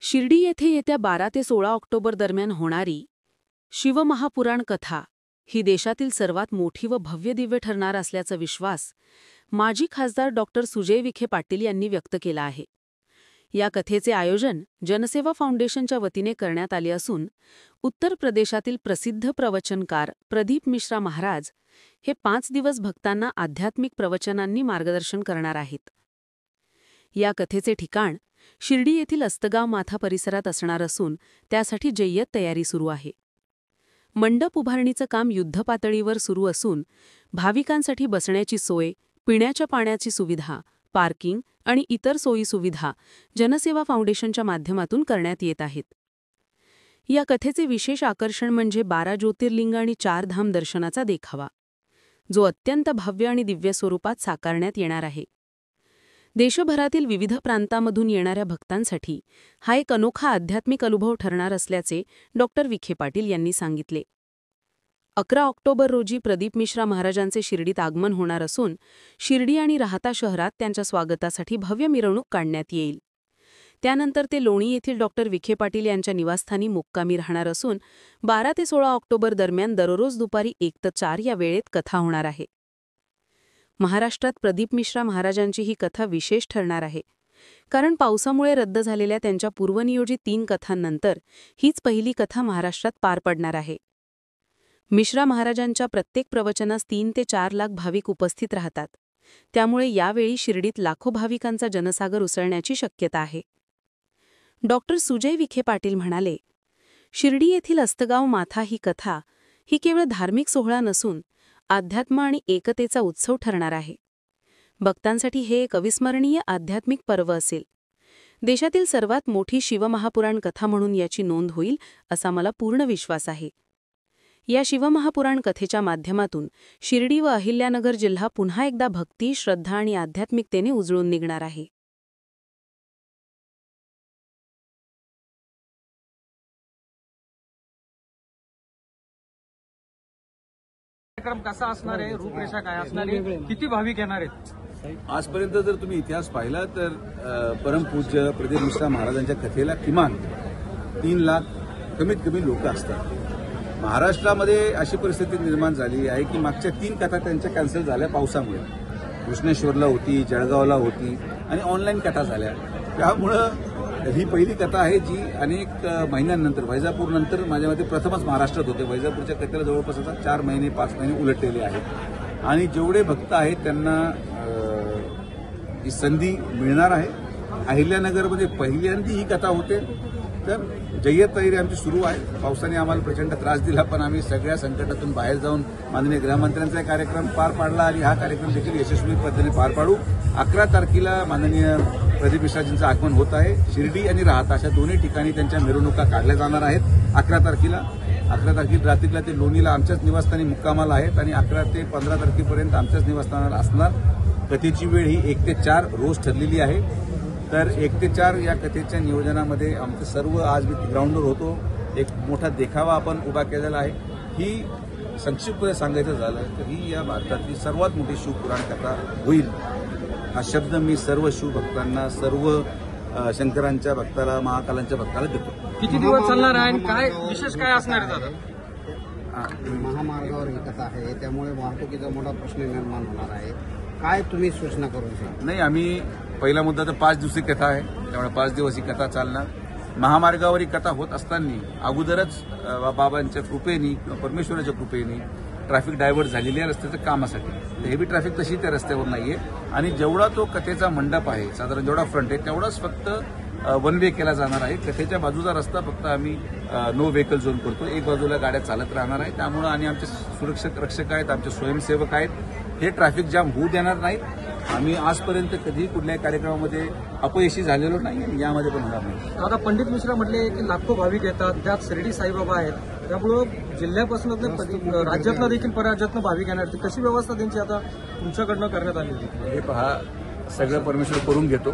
शिर्डी येथे येत्या 12 ते 16 ऑक्टोबर दरम्यान होणारी शिवमहापुराण कथा ही देशातील सर्वात मोठी व भव्यदिव्य ठरणार असल्याचा विश्वास माजी खासदार डॉक्टर सुजय विखे पाटील यांनी व्यक्त केला आहे. या कथेचे आयोजन जनसेवा फाउंडेशनच्या वतीने करण्यात आले असून उत्तर प्रदेशातील प्रसिद्ध प्रवचनकार प्रदीप मिश्रा महाराज हे 5 दिवस भक्तांना आध्यात्मिक प्रवचनांनी मार्गदर्शन करणार आहेत. या कथेचे ठिकाण शिर्डी येथील अस्तगाव माथा परिसरात असणार असून त्यासाठी जय्यत तयारी सुरू आहे. मंडप उभारणीचं काम युद्धपातळीवर सुरू असून भाविकांसाठी बसण्याची सोय, पिण्याच्या पाण्याची सुविधा, पार्किंग आणि इतर सोयीसुविधा जनसेवा फाउंडेशनच्या माध्यमातून करण्यात येत आहेत. या कथेचे विशेष आकर्षण म्हणजे 12 ज्योतिर्लिंग आणि 4 धाम दर्शनाचा देखावा, जो अत्यंत भव्य आणि दिव्य स्वरूपात साकारण्यात येणार आहे. देशभरातील विविध प्रांतांमधून येणाऱ्या भक्तांसाठी हा एक अनोखा आध्यात्मिक अनुभव ठरणार असल्याचे डॉक्टर विखे पाटील यांनी सांगितले. 11 ऑक्टोबर रोजी प्रदीप मिश्रा महाराजांचे शिर्डीत आगमन होणार असून शिर्डी आणि राहता शहरात त्यांच्या स्वागतासाठी भव्य मिरवणूक काढण्यात येईल. त्यानंतर ते लोणी येथील डॉक्टर विखे पाटील यांच्या निवासस्थानी मुक्कामी राहणार असून 12 ते 16 ऑक्टोबर दरम्यान दररोज दुपारी 1 ते 4 या वेळेत कथा होणार आहे. महाराष्ट्रात प्रदीप मिश्रा महाराजांची ही कथा विशेष ठरणार आहे, कारण पावसामुळे रद्द झालेल्या त्यांच्या पूर्वनियोजित 3 कथांनंतर हीच पहिली कथा महाराष्ट्रात पार पडणार आहे. मिश्रा महाराजांच्या प्रत्येक प्रवचनास 3 ते 4 लाख भाविक उपस्थित राहतात. त्यामुळे यावेळी शिर्डीत लाखो भाविकांचा जनसागर उसळण्याची शक्यता आहे. डॉक्टर सुजय विखे पाटील म्हणाले, शिर्डी येथील अस्तगाव माथा ही कथा ही केवळ धार्मिक सोहळा नसून अध्यात्म आणि एकतेचा उत्सव ठरणार आहे. भक्तांसाठी हे एक अविस्मरणीय आध्यात्मिक पर्व असेल. देशातील सर्वात मोठी शिवमहापुराण कथा म्हणून याची नोंद होईल असा मला पूर्ण विश्वास आहे. या शिवमहापुराण कथेच्या माध्यमातून शिर्डी व अहिल्यानगर जिल्हा पुन्हा एकदा भक्ती, श्रद्धा आणि आध्यात्मिकतेने उजळून निघणार आहे. कार्यक्रम कसा असणार आहे, रूपरेषा काय असणार आहे, किती भाविक येणार आहेत? आजपर्यंत जर तुम्ही इतिहास पाहिला तर परमपूज्य प्रदीप मिश्रा महाराजांच्या कथेला किमान 3 लाख कमीत कमी लोक असतात. महाराष्ट्रामध्ये अशी परिस्थिती निर्माण झाली आहे की मागच्या 3 कथा त्यांच्या कॅन्सल झाल्या पावसामुळे. कृष्णेश्वरला होती, जळगावला होती आणि ऑनलाईन कथा झाल्या. त्यामुळं ही पहिली कथा आहे जी अनेक महिन्यांनंतर, वैजापूरनंतर माझ्या मते प्रथमच महाराष्ट्रात होते. वैजापूरच्या कथेला जवळपास आता 4 महिने 5 महिने उलटलेले आहेत आणि जेवढे भक्त आहेत त्यांना ही संधी मिळणार आहे. अहिल्यानगरमध्ये पहिल्यांदा ही कथा होते, तर जय्यत तयारी आमची सुरू आहे. पावसाने आम्हाला प्रचंड त्रास दिला, पण आम्ही सगळ्या संकटातून बाहेर जाऊन माननीय गृहमंत्र्यांचा कार्यक्रम पार पाडला आणि हा कार्यक्रम देखील यशस्वी पद्धतीने पार पाडू. 11 तारखेला माननीय प्रदीप मिश्राजींचं आगमन होत आहे. शिर्डी आणि राहता अशा दोन्ही ठिकाणी त्यांच्या मिरवणुका काढल्या जाणार आहेत. 11 तारखेला रात्रीला ते लोणीला आमच्याच निवासस्थानी मुक्कामाला आहेत आणि 11 ते 15 तारखेपर्यंत आमच्याच निवासस्थानाला असणार. कथेची वेळ ही 1 ते 4 रोज ठरलेली आहे. तर 1 ते 4 या कथेच्या नियोजनामध्ये आमचं सर्व, आज मी ग्राउंडवर होतो, एक मोठा देखावा आपण उभा केलेला आहे. ही संक्षिप्तपणे सांगायचं झालं तर ही या भारतातली सर्वात मोठी शिवपुराण कथा होईल. हा शब्द मी सर्व शिवभक्तांना, सर्व शंकरांच्या भक्ताला, महाकालांच्या भक्ताला देतो. किती दिवस चालणार आहे आणि काय विशेष काय असणार आहे दादा? महामार्गावर ही कथा आहे, त्यामुळे वाहतुकीचा मोठा प्रश्न निर्माण होणार आहे. काय तुम्ही सूचना करू शकता? नाही, आम्ही पहिला मुद्दा तर 5 दिवसीय कथा आहे, त्यामुळे 5 दिवस ही कथा चालणार. महामार्गावर ही कथा होत असताना अगोदरच बाबांच्या कृपेने किंवा परमेश्वराच्या कृपेने ट्रॅफिक डायव्हर्ट झालेली आहे रस्त्याच्या कामासाठी. हेवी ट्रॅफिक तशी त्या रस्त्यावर नाहीये आणि जेवढा तो कथेचा मंडप आहे, साधारण जेवढा फ्रंट आहे तेवढाच फक्त वन वे केला जाणार आहे. कथेच्या बाजूचा रस्ता फक्त आम्ही नो व्हेकल झोन करतो. एक बाजूला गाड्या चालत राहणार आहे. त्यामुळे आणि आमचे सुरक्षक रक्षक आहेत, आमचे स्वयंसेवक आहेत, हे ट्रॅफिक जाम होऊ देणार नाहीत. आम्ही आजपर्यंत कधीही कुठल्याही कार्यक्रमामध्ये अपयशी झालेलो नाही आणि यामध्ये पण होणार नाही. दादा, पंडित मिश्रा म्हटले की लाखो भाविक येतात, त्यात शिर्डी साईबाबा आहेत, त्यामुळं जिल्ह्यापासून राज्यातला देखील राज्यातनं भाविक येणार. कशी व्यवस्था त्यांची आता तुमच्याकडनं करण्यात आली होती? हे पहा, सगळं परमेश्वर करून घेतो.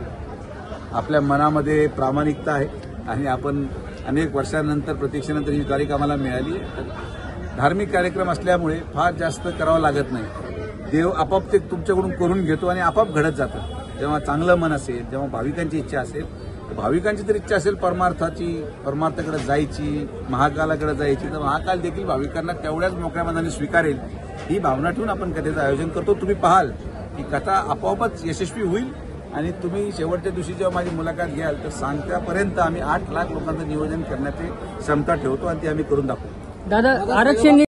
आपल्या मनामध्ये प्रामाणिकता आहे आणि आपण अनेक वर्षांनंतर, प्रतीक्षेनंतर ही तारीख आम्हाला मिळाली. धार्मिक कार्यक्रम असल्यामुळे फार जास्त करावं लागत नाही. देव आपोआप ते तुमच्याकडून करून घेतो आणि आपोआप घडत जातं. जेव्हा चांगलं मन असेल, जेव्हा भाविकांची इच्छा असेल, भाविकांची जर इच्छा असेल परमार्थाकडे जायची, महाकालाकडे जायची, तर महाकाल देखील भाविकांना तेवढ्याच मोकळ्या मनाने स्वीकारेल ही भावना ठेवून आपण कथेचं आयोजन करतो. तुम्ही पाहाल की कथा आपोआपच यशस्वी होईल आणि तुम्ही शेवटच्या दिवशी जेव्हा माझी मुलाखत घ्याल तर सांगत्यापर्यंत आम्ही 8 लाख लोकांचं नियोजन करण्याची क्षमता ठेवतो आणि ते आम्ही करून दाखवू. दादा आरक्षण